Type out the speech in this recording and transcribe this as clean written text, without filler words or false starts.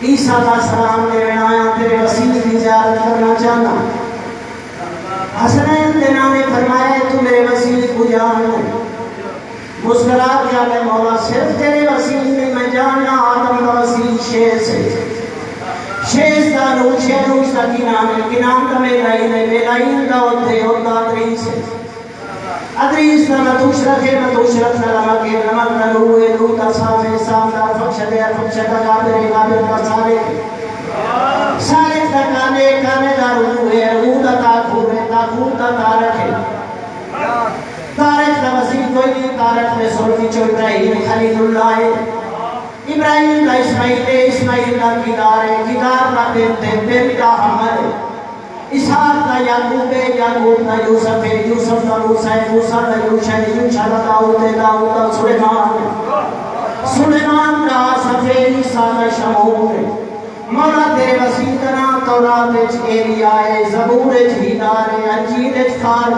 ईसा का सलाम लेना आया तेरे वसीले की ज़ियारत करना चाहना हसनैन देना ने फरमाया तू मेरे वसीले को जान ले। मुस्कुरा के आले मौला सिर्फ तेरे वसीले में मैं जानना आदम का वसील शेष है। शेष का नूशे नूश का किनान का मेलाइन का होते होता अदरीस है। अदरीस ना मतूश रखे मतूश रखना लमा के नमक न रूए रूता साफे सामदार फक्षदा काबिर का साले काने दारू हुए रूदा ताकूता तारक है। तारक का वसील कोई नहीं, तारक में सोलवी चो इब्राहिम खलीलुल्लाह इब्राहिम का इस्माइल का किदार का बेटा हमारे इसहाक का याकूब का यूसुफ का मूसा का यूशा का दाऊद का सुलेमान का सफेद ईसा का शमूल। मौला तेरे वसील का नाम तौरात एलिया है, ज़बूर हिदार है, अंजीर फार